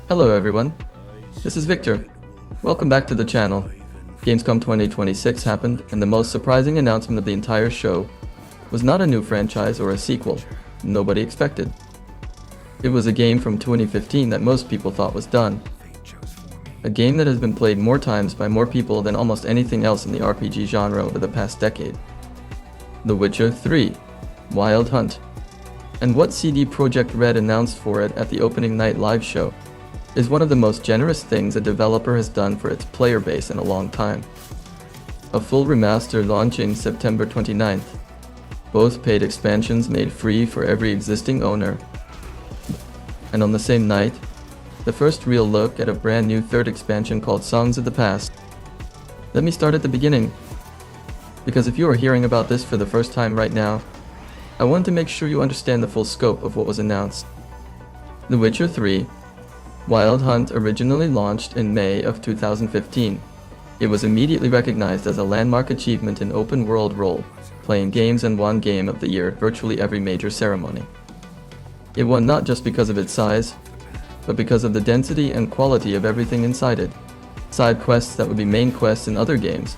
Hello everyone, this is Victor. Welcome back to the channel. Gamescom 2026 happened, and the most surprising announcement of the entire show was not a new franchise or a sequel nobody expected. It was a game from 2015 that most people thought was done. A game that has been played more times by more people than almost anything else in the RPG genre over the past decade. The Witcher 3: Wild Hunt. And what Projekt Red announced for it at the opening night live show is one of the most generous things a developer has done for its player base in a long time. A full remaster launching September 29th. Both paid expansions made free for every existing owner. And on the same night, the first real look at a brand new third expansion called Songs of the Past. Let me start at the beginning, because if you are hearing about this for the first time right now, I want to make sure you understand the full scope of what was announced. The Witcher 3: Wild Hunt originally launched in May of 2015. It was immediately recognized as a landmark achievement in open-world role-playing games and won Game of the Year at virtually every major ceremony. It won not just because of its size, but because of the density and quality of everything inside it. Side quests that would be main quests in other games,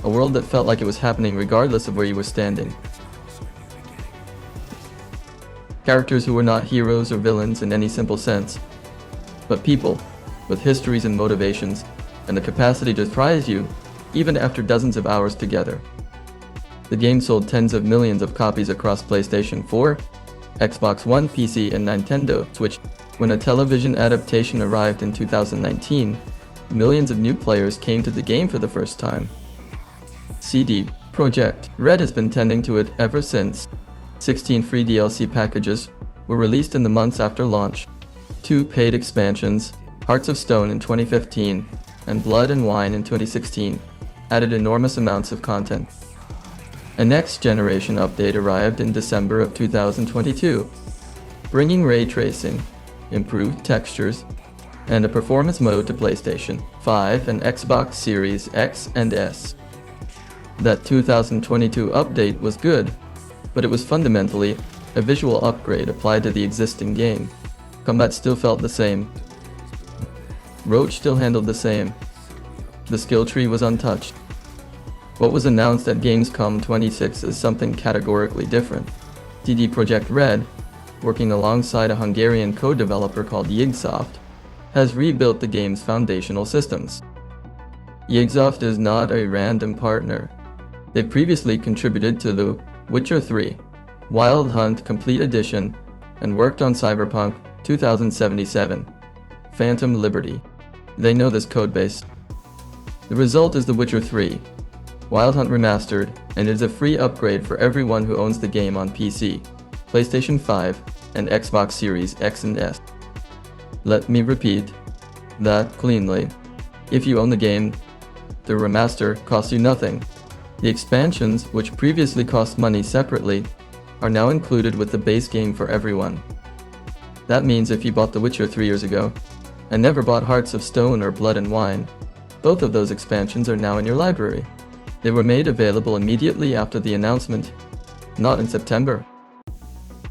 a world that felt like it was happening regardless of where you were standing. Characters who were not heroes or villains in any simple sense, but people with histories and motivations, and the capacity to surprise you even after dozens of hours together. The game sold tens of millions of copies across PlayStation 4, Xbox One, PC, and Nintendo Switch. When a television adaptation arrived in 2019, millions of new players came to the game for the first time. Projekt Red has been tending to it ever since. 16 free DLC packages were released in the months after launch. 2 paid expansions, Hearts of Stone in 2015 and Blood and Wine in 2016, added enormous amounts of content. A next-generation update arrived in December of 2022, bringing ray tracing, improved textures, and a performance mode to PlayStation 5 and Xbox Series X and S. That 2022 update was good, but it was fundamentally a visual upgrade applied to the existing game. Combat still felt the same. Roach still handled the same. The skill tree was untouched. What was announced at Gamescom 26 is something categorically different. Projekt Red, working alongside a Hungarian code developer called Yigsoft, has rebuilt the game's foundational systems. Yigsoft is not a random partner. They previously contributed to The Witcher 3: Wild Hunt Complete Edition and worked on Cyberpunk 2077, Phantom Liberty. They know this codebase. The result is The Witcher 3: Wild Hunt Remastered, and it is a free upgrade for everyone who owns the game on PC, PlayStation 5, and Xbox Series X and S. Let me repeat that cleanly. If you own the game, the remaster costs you nothing. The expansions, which previously cost money separately, are now included with the base game for everyone. That means if you bought The Witcher 3 years ago, and never bought Hearts of Stone or Blood and Wine, both of those expansions are now in your library. They were made available immediately after the announcement, not in September.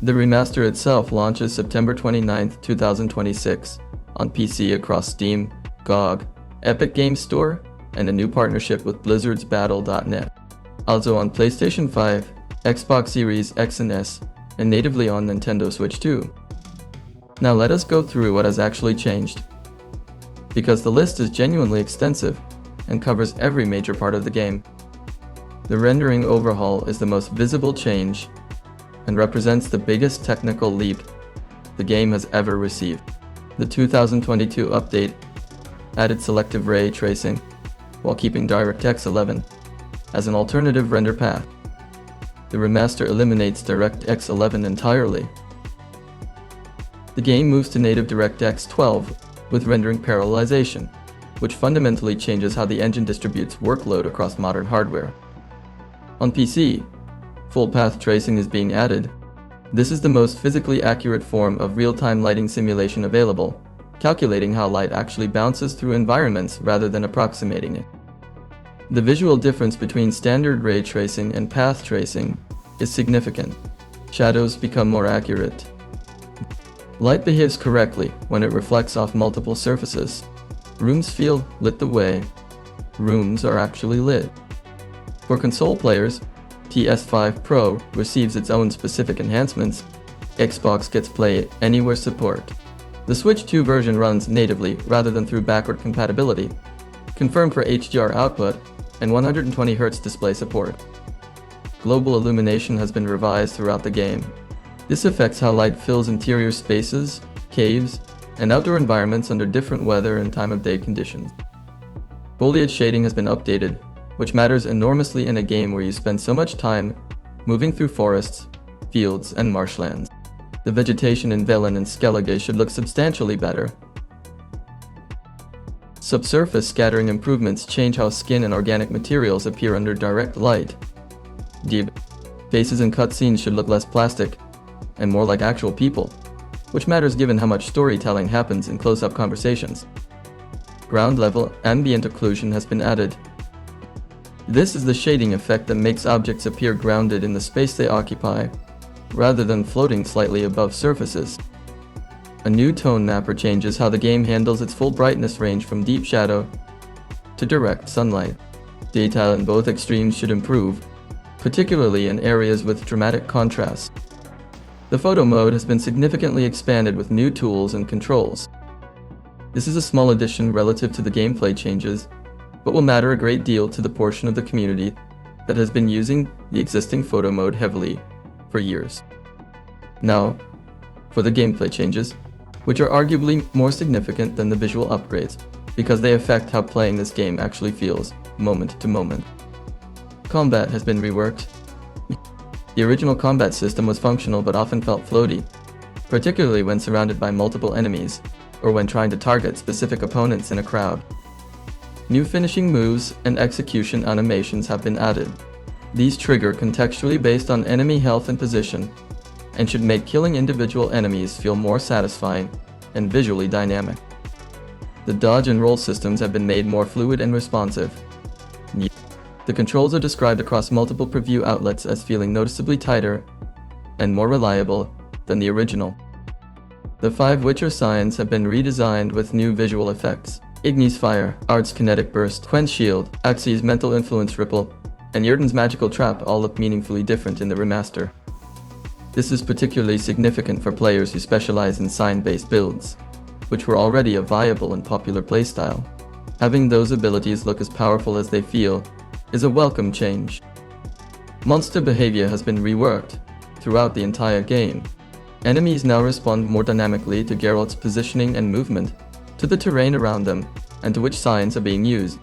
The remaster itself launches September 29, 2026, on PC across Steam, GOG, Epic Games Store, and a new partnership with Blizzard's Battle.net. Also on PlayStation 5, Xbox Series X and S, and natively on Nintendo Switch 2. Now let us go through what has actually changed, because the list is genuinely extensive and covers every major part of the game. The rendering overhaul is the most visible change and represents the biggest technical leap the game has ever received. The 2022 update added selective ray tracing while keeping DirectX 11 as an alternative render path. The remaster eliminates DirectX 11 entirely. The game moves to native DirectX 12 with rendering parallelization, which fundamentally changes how the engine distributes workload across modern hardware. On PC, full path tracing is being added. This is the most physically accurate form of real-time lighting simulation available, calculating how light actually bounces through environments rather than approximating it. The visual difference between standard ray tracing and path tracing is significant. Shadows become more accurate. Light behaves correctly when it reflects off multiple surfaces. Rooms feel lit the way rooms are actually lit. For console players, PS5 Pro receives its own specific enhancements. Xbox gets Play Anywhere support. The Switch 2 version runs natively rather than through backward compatibility, confirmed for HDR output and 120Hz display support. Global illumination has been revised throughout the game. This affects how light fills interior spaces, caves, and outdoor environments under different weather and time of day conditions. Foliage shading has been updated, which matters enormously in a game where you spend so much time moving through forests, fields, and marshlands. The vegetation in Velen and Skellige should look substantially better. Subsurface scattering improvements change how skin and organic materials appear under direct light. Deep faces and cutscenes should look less plastic and more like actual people, which matters given how much storytelling happens in close-up conversations. Ground-level ambient occlusion has been added. This is the shading effect that makes objects appear grounded in the space they occupy, rather than floating slightly above surfaces. A new tone mapper changes how the game handles its full brightness range from deep shadow to direct sunlight. Detail in both extremes should improve, particularly in areas with dramatic contrast. The photo mode has been significantly expanded with new tools and controls. This is a small addition relative to the gameplay changes, but will matter a great deal to the portion of the community that has been using the existing photo mode heavily for years. Now, for the gameplay changes, which are arguably more significant than the visual upgrades, because they affect how playing this game actually feels, moment to moment. Combat has been reworked. The original combat system was functional but often felt floaty, particularly when surrounded by multiple enemies, or when trying to target specific opponents in a crowd. New finishing moves and execution animations have been added. These trigger contextually based on enemy health and position, and should make killing individual enemies feel more satisfying and visually dynamic. The dodge and roll systems have been made more fluid and responsive. The controls are described across multiple preview outlets as feeling noticeably tighter and more reliable than the original. The 5 Witcher signs have been redesigned with new visual effects. Igni's Fire, Art's Kinetic Burst, Quen's Shield, Axi's Mental Influence Ripple, and Yerden's Magical Trap all look meaningfully different in the remaster. This is particularly significant for players who specialize in sign-based builds, which were already a viable and popular playstyle. Having those abilities look as powerful as they feel is a welcome change. Monster behavior has been reworked throughout the entire game. Enemies now respond more dynamically to Geralt's positioning and movement, to the terrain around them, and to which signs are being used.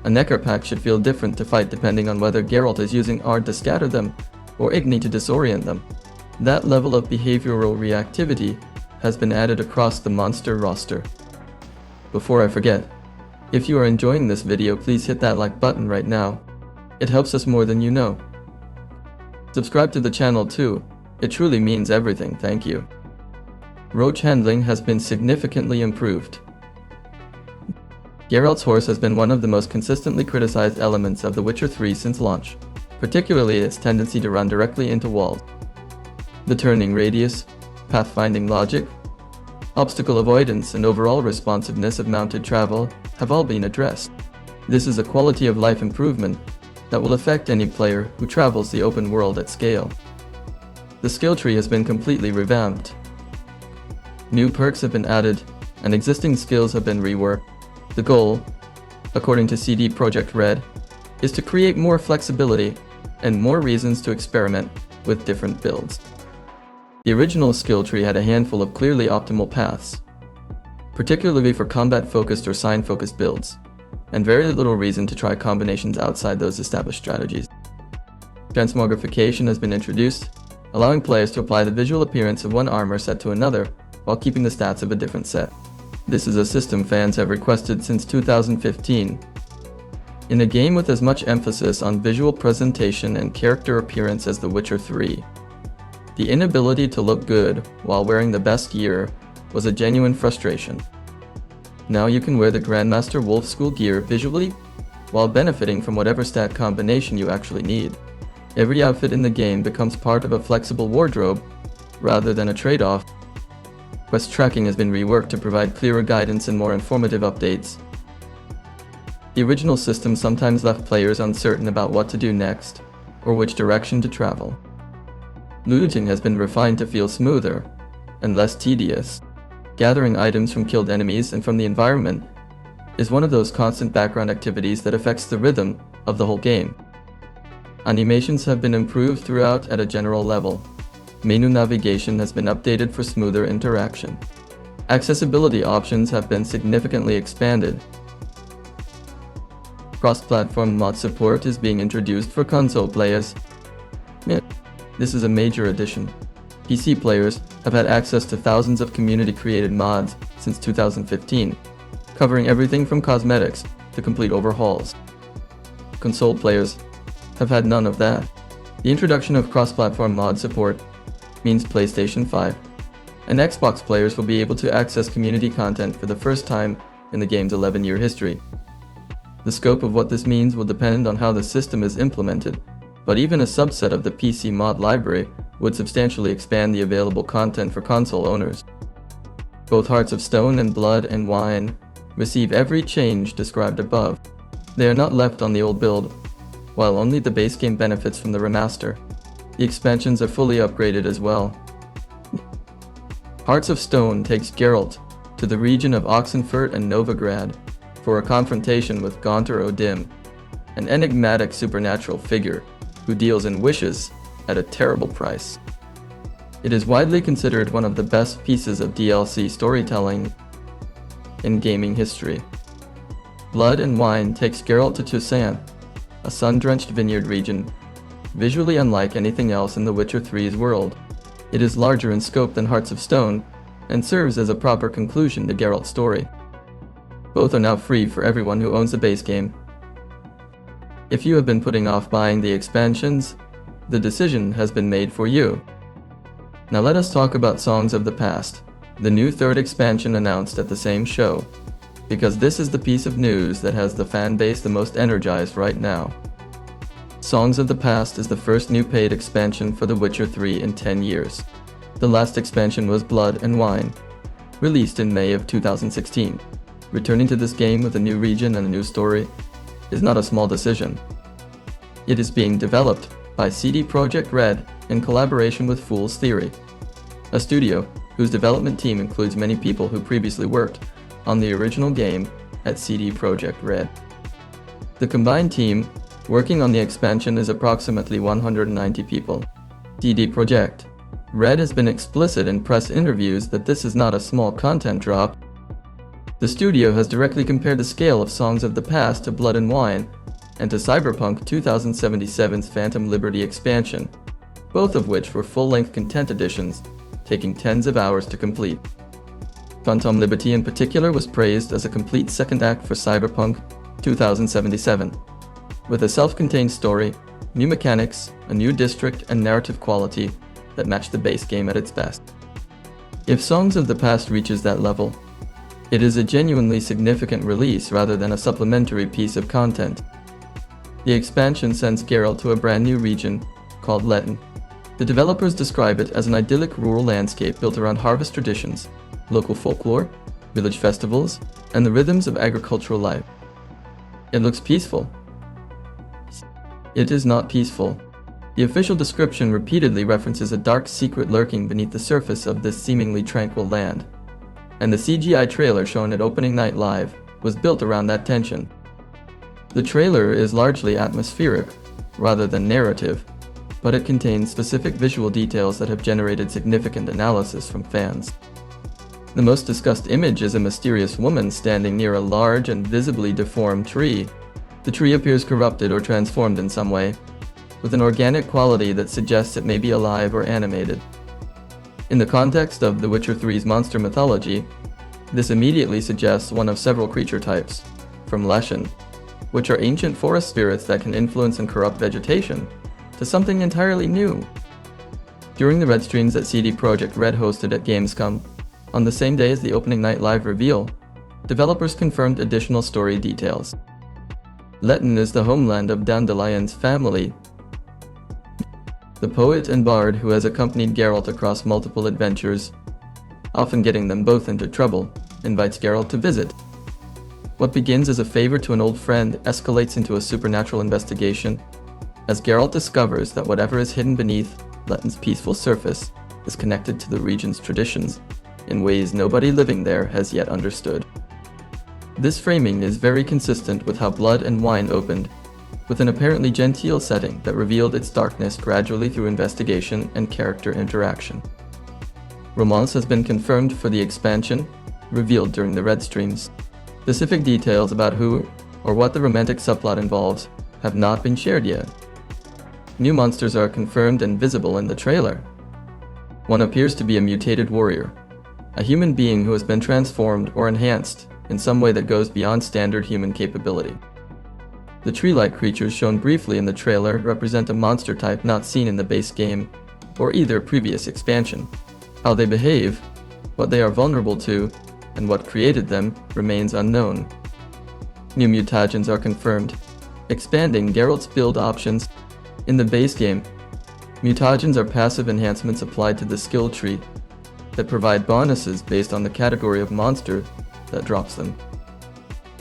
A Necker pack should feel different to fight depending on whether Geralt is using Ard to scatter them or Igni to disorient them. That level of behavioral reactivity has been added across the monster roster. Before I forget, if you are enjoying this video, please hit that like button right now. It helps us more than you know. Subscribe to the channel too. It truly means everything, thank you. Roach handling has been significantly improved. Geralt's horse has been one of the most consistently criticized elements of The Witcher 3 since launch, particularly its tendency to run directly into walls. The turning radius, pathfinding logic, obstacle avoidance, and overall responsiveness of mounted travel have all been addressed. This is a quality of life improvement that will affect any player who travels the open world at scale. The skill tree has been completely revamped. New perks have been added, and existing skills have been reworked. The goal, according to CD Projekt Red, is to create more flexibility and more reasons to experiment with different builds. The original skill tree had a handful of clearly optimal paths, particularly for combat-focused or sign-focused builds, and very little reason to try combinations outside those established strategies. Transmogrification has been introduced, allowing players to apply the visual appearance of one armor set to another while keeping the stats of a different set. This is a system fans have requested since 2015. In a game with as much emphasis on visual presentation and character appearance as The Witcher 3, the inability to look good while wearing the best gear was a genuine frustration. Now you can wear the Grandmaster Wolf School gear visually while benefiting from whatever stat combination you actually need. Every outfit in the game becomes part of a flexible wardrobe rather than a trade-off. Quest tracking has been reworked to provide clearer guidance and more informative updates. The original system sometimes left players uncertain about what to do next, or which direction to travel. Looting has been refined to feel smoother and less tedious. Gathering items from killed enemies and from the environment is one of those constant background activities that affects the rhythm of the whole game. Animations have been improved throughout at a general level. Menu navigation has been updated for smoother interaction. Accessibility options have been significantly expanded. Cross-platform mod support is being introduced for console players. This is a major addition. PC players have had access to thousands of community-created mods since 2015, covering everything from cosmetics to complete overhauls. Console players have had none of that. The introduction of cross-platform mod support means PlayStation 5 and Xbox players will be able to access community content for the first time in the game's 11-year history. The scope of what this means will depend on how the system is implemented, but even a subset of the PC mod library would substantially expand the available content for console owners. Both Hearts of Stone and Blood and Wine receive every change described above. They are not left on the old build, while only the base game benefits from the remaster. The expansions are fully upgraded as well. Hearts of Stone takes Geralt to the region of Oxenfurt and Novigrad for a confrontation with Gaunter O'Dim, an enigmatic supernatural figure who deals in wishes at a terrible price. It is widely considered one of the best pieces of DLC storytelling in gaming history. Blood and Wine takes Geralt to Toussaint, a sun-drenched vineyard region, visually unlike anything else in The Witcher 3's world. It is larger in scope than Hearts of Stone, and serves as a proper conclusion to Geralt's story. Both are now free for everyone who owns the base game. If you have been putting off buying the expansions, the decision has been made for you. Now let us talk about Songs of the Past, the new third expansion announced at the same show, because this is the piece of news that has the fan base the most energized right now. Songs of the Past is the first new paid expansion for The Witcher 3 in 10 years. The last expansion was Blood and Wine, released in May of 2016. Returning to this game with a new region and a new story is not a small decision. It is being developed by CD Projekt Red in collaboration with Fool's Theory, a studio whose development team includes many people who previously worked on the original game at CD Projekt Red. The combined team working on the expansion is approximately 190 people. CD Projekt Red has been explicit in press interviews that this is not a small content drop. The studio has directly compared the scale of Songs of the Past to Blood and Wine and to Cyberpunk 2077's Phantom Liberty expansion, both of which were full-length content editions, taking tens of hours to complete. Phantom Liberty in particular was praised as a complete second act for Cyberpunk 2077, with a self-contained story, new mechanics, a new district, and narrative quality that matched the base game at its best. If Songs of the Past reaches that level, it is a genuinely significant release rather than a supplementary piece of content. The expansion sends Geralt to a brand new region called Letten. The developers describe it as an idyllic rural landscape built around harvest traditions, local folklore, village festivals, and the rhythms of agricultural life. It looks peaceful. It is not peaceful. The official description repeatedly references a dark secret lurking beneath the surface of this seemingly tranquil land, and the CGI trailer shown at Opening Night Live was built around that tension. The trailer is largely atmospheric, rather than narrative, but it contains specific visual details that have generated significant analysis from fans. The most discussed image is a mysterious woman standing near a large and visibly deformed tree. The tree appears corrupted or transformed in some way, with an organic quality that suggests it may be alive or animated. In the context of The Witcher 3's monster mythology, this immediately suggests one of several creature types, from Letten, which are ancient forest spirits that can influence and corrupt vegetation, to something entirely new. During the Red streams that CD Projekt Red hosted at Gamescom, on the same day as the Opening Night Live reveal, developers confirmed additional story details. Letten is the homeland of Dandelion's family, the poet and bard who has accompanied Geralt across multiple adventures. often getting them both into trouble, invites Geralt to visit. What begins as a favor to an old friend escalates into a supernatural investigation, as Geralt discovers that whatever is hidden beneath Letten's peaceful surface is connected to the region's traditions in ways nobody living there has yet understood. This framing is very consistent with how Blood and Wine opened, with an apparently genteel setting that revealed its darkness gradually through investigation and character interaction. Romance has been confirmed for the expansion, revealed during the Red streams. Specific details about who or what the romantic subplot involves have not been shared yet. New monsters are confirmed and visible in the trailer. One appears to be a mutated warrior, a human being who has been transformed or enhanced in some way that goes beyond standard human capability. The tree-like creatures shown briefly in the trailer represent a monster type not seen in the base game or either previous expansion. How they behave, what they are vulnerable to, and what created them remains unknown. New mutagens are confirmed, expanding Geralt's build options. In the base game, mutagens are passive enhancements applied to the skill tree that provide bonuses based on the category of monster that drops them.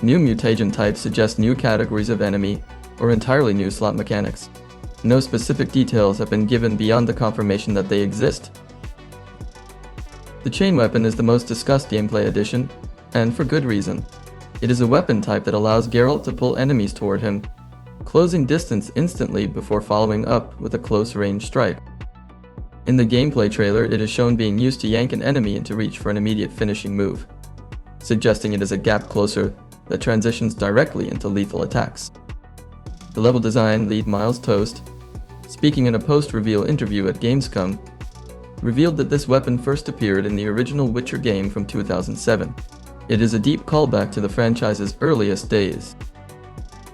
New mutagen types suggest new categories of enemy or entirely new slot mechanics. No specific details have been given beyond the confirmation that they exist. The chain weapon is the most discussed gameplay addition, and for good reason. It is a weapon type that allows Geralt to pull enemies toward him, closing distance instantly before following up with a close-range strike. In the gameplay trailer, it is shown being used to yank an enemy into reach for an immediate finishing move, suggesting it is a gap closer that transitions directly into lethal attacks. The level design lead Miles Toast, speaking in a post-reveal interview at Gamescom, revealed that this weapon first appeared in the original Witcher game from 2007. It is a deep callback to the franchise's earliest days.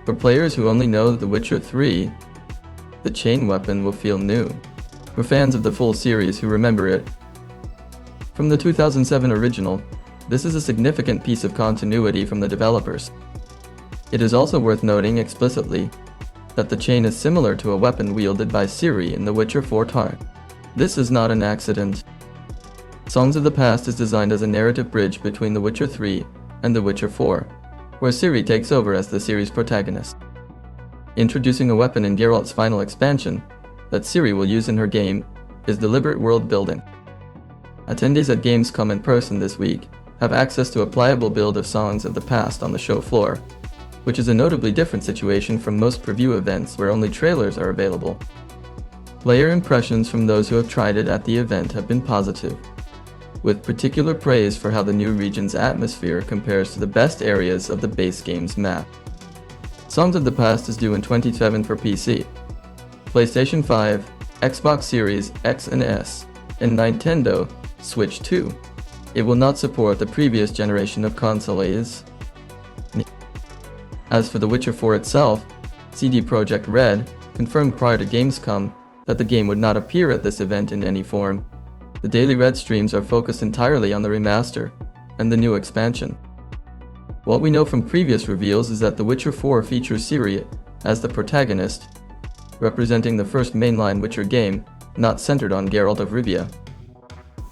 For players who only know The Witcher 3, the chain weapon will feel new. For fans of the full series who remember it from the 2007 original, this is a significant piece of continuity from the developers. It is also worth noting explicitly that the chain is similar to a weapon wielded by Ciri in The Witcher 4 Tar. This is not an accident. Songs of the Past is designed as a narrative bridge between The Witcher 3 and The Witcher 4, where Ciri takes over as the series' protagonist. Introducing a weapon in Geralt's final expansion that Ciri will use in her game is deliberate world building. Attendees at Gamescom in person this week have access to a playable build of Songs of the Past on the show floor, which is a notably different situation from most preview events where only trailers are available. Player impressions from those who have tried it at the event have been positive, with particular praise for how the new region's atmosphere compares to the best areas of the base game's map. Songs of the Past is due in 2027 for PC, PlayStation 5, Xbox Series X and S, and Nintendo Switch 2. It will not support the previous generation of consoles. As for The Witcher 4 itself, CD Projekt Red confirmed prior to Gamescom that the game would not appear at this event in any form. The daily Red streams are focused entirely on the remaster and the new expansion. What we know from previous reveals is that The Witcher 4 features Ciri as the protagonist, representing the first mainline Witcher game, not centered on Geralt of Rivia.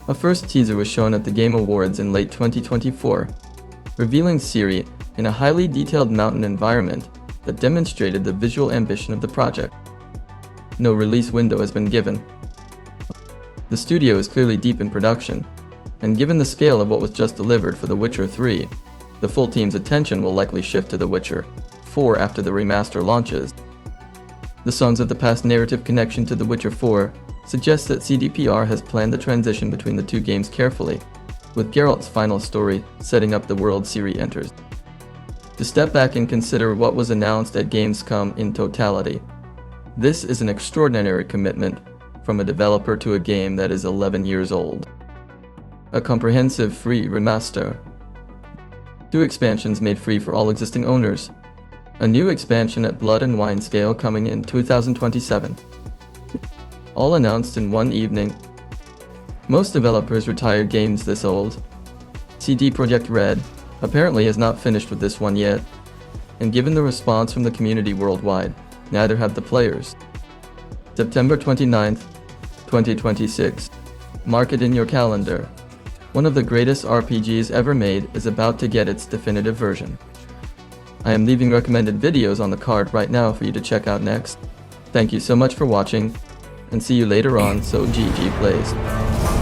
A first teaser was shown at the Game Awards in late 2024, revealing Ciri in a highly detailed mountain environment that demonstrated the visual ambition of the project. No release window has been given. The studio is clearly deep in production, and given the scale of what was just delivered for The Witcher 3, the full team's attention will likely shift to The Witcher 4 after the remaster launches. The Songs of the Past narrative connection to The Witcher 4 suggests that CDPR has planned the transition between the two games carefully, with Geralt's final story setting up the world Ciri enters. To step back and consider what was announced at Gamescom in totality, this is an extraordinary commitment from a developer to a game that is 11 years old. A comprehensive free remaster. 2 expansions made free for all existing owners. A new expansion at Blood and Wine scale coming in 2027. All announced in one evening. Most developers retire games this old. CD Projekt Red apparently has not finished with this one yet, and given the response from the community worldwide, neither have the players. September 29th, 2026. Mark it in your calendar. One of the greatest RPGs ever made is about to get its definitive version. I am leaving recommended videos on the card right now for you to check out next. Thank you so much for watching, and see you later on, so GG plays.